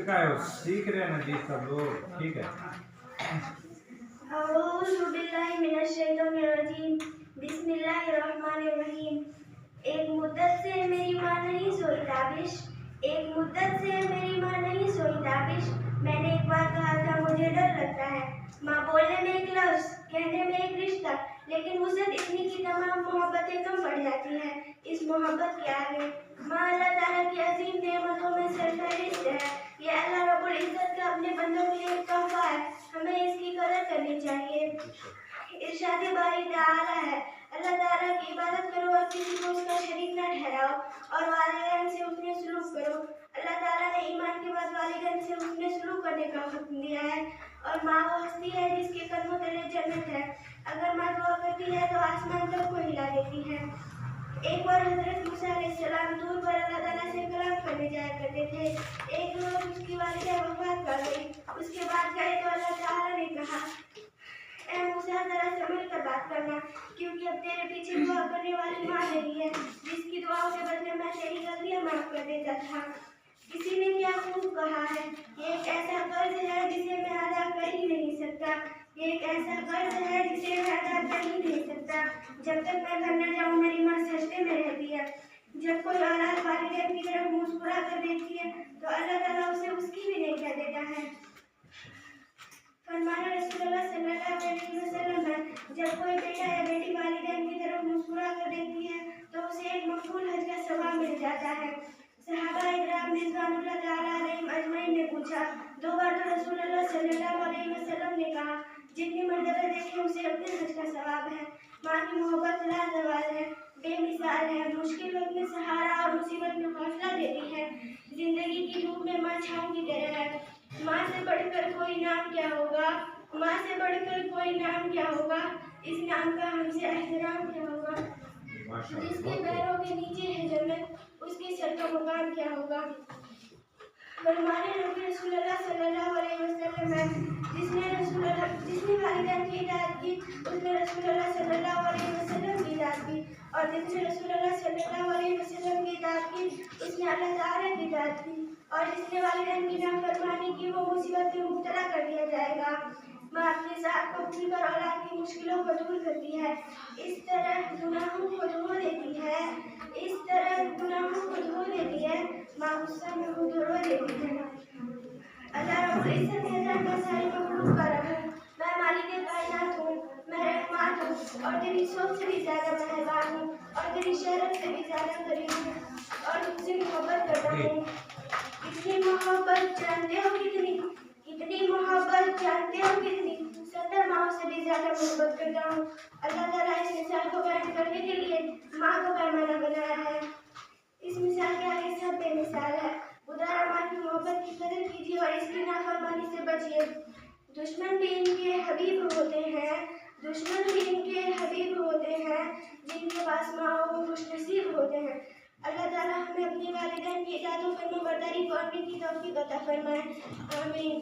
का है, सीख रहे हैं ना जी सब लोग, ठीक है। औज़ु बिल्लाहि मिनश शैतानिर रजीम, बिस्मिल्लाहिर रहमानिर रहीम। एक मुद्दत से मेरी माँ नहीं सोई ताबिश, एक मुद्दत से मेरी माँ नहीं सोई ताबिश। मैंने एक बार कहा था मुझे डर लगता है, माँ बोलने में एक लफ्ज़, कहने में एक रिश्ता, लेकिन वुसअत इतनी की तमाम मोहब्बतें कम पड़ जाती हैं इस मोहब्बत के आगे। माँ अल्लाह ताला की अजीम नेमतों में सरफहरिस्त है। ये अल्लाह रब्बुल इज़्ज़त का अपने बंदों के लिए तोहफा है, हमें इसकी कदर करनी चाहिए। इरशाद बारी ताला है, अल्लाह ताला की इबादत करो और किसी को उसका शरीक न ठहराओ और वालिदैन से उसने सलूक करो। अल्लाह ताला ने ईमान के बाद वालिदैन से उसने सलूक करने का हुक्म दिया है। और माँ वो हस्ती है जिसके कदमों तले जन्नत है। अगर माँ दुआ करती है तो आसमान तक को हिला देती है। एक बार हज़रत मूसा अलैहिस्सलाम दूर पर अल्लाह ताला से कलाम करने जाया करते थे। एक रोज़ उसकी वालिदा वफ़ात पा गई। उसके बाद गए तो अल्लाह ताला ने कहा, ए मूसा जरा संभल कर बात करना, क्योंकि अब तेरे पीछे दुआ करने वाली माँ नहीं है जिसकी दुआओं के बदले मैं तेरी गलतियाँ माफ़ कर देता था। किसी ने क्या खूब कहा है, ये एक ऐसा कर्ज है जिसे मैं अदा कर ही नहीं सकता। ये एक ऐसा कर्ज है जिसे मैं अदा कर ही नहीं सकता। जब तक मैं घर न जाऊँ मेरी माँ सजदे में रहती है। जब कोई औलाद वालिदैन की तरफ मुस्कुरा कर देखती है तो अल्लाह ताला उसे उसकी भी नहीं कह देता है। फरमाना रसूलुल्लाह सल्लल्लाहु अलैहि वसल्लम है, जब कोई बेटा या बेटी वालिदैन की तरफ मुस्कुरा कर देखती है तो उसे एक मकबूल हज का सवाब मिल जाता है। सहाबा इकराम रिज़वानुल्लाह ताला अलैहिम अजमईन ने पूछा, दो बार तो रसूलुल्लाह सल्लल्लाहु अलैहि वसल्लम ने कहा, जितनी मर्तबा देखे उसे अपने हज का सवाब है। माँ की मोहब्बत लाजवाब है, बेमिसाल है, मुश्किल वक्त में सहारा और मुसीबत में हौसला देती है। जिंदगी की धूप में माँ छाँव की तरह है। माँ से बढ़कर कोई नाम क्या होगा, माँ से बढ़कर कोई नाम क्या होगा, इस नाम का हमसे एहतराम क्या होगा। जिसके पैरों के नीचे है जन्नत, उसके सर का मुकाम क्या होगा। फरमाने नबी रसूलुल्लाह सल्लल्लाहु अलैहि वसल्लम है, जिसने वालिदैन की इताअत की उसने रसूलुल्लाह सल्लल्लाहु अलैहि वसल्लम की इताअत की, और जिसने रसूलुल्लाह सल्लल्लाहु अलैहि वसल्लम की इताअत की उसने अल्लाह ताला की इताअत की, और जिसने वालिदैन की नाफरमानी की वो मुसीबत में मुब्तला कर दिया जाएगा। माँ अपने साथ को भूलकर औलाद की मुश्किलों को दूर करती है, इस तरह गुनाहों को धो देती है, इस तरह गुनाहों को धो देती है। माँ गुस्सा में वो धो देती है। अल्लाह रब्बुल इज़्ज़त ने जान मैं सारी मखलूक का रब हूँ, मैं मालिक कायनात हूँ, मैं रहमान हूँ और तेरी सोच से भी ज़्यादा मेहरबान हूँ और तेरी शहरत से भी ज़्यादा करीब हूँ और तुझसे मोहब्बत करता हूँ। इतनी मोहब्बत जानते हो कितनी, इतनी मोहब्बत जानते हो कितनी, 70 माओं से भी ज़्यादा मोहब्बत करता हूँ। अल्लाह ताला इस मिसाल को बयान करने के लिए माँ को पैमाना बनाया है। इस मिसाल के आगे सब बेमिसाल है। खुदा माँ की मोहब्बत की कदर कीजिए और इसकी नाफरमानी से बचिए। दुश्मन भी इनके हबीब होते हैं, दुश्मन भी इनके हबीब होते हैं, जिनके पास माँ हो वो खुशनसीब होते हैं। अल्लाह ताला हमें अपने वालिदैन की इताअत और फरमाबरदारी करने की तौफीक अता फरमाए। आमीन।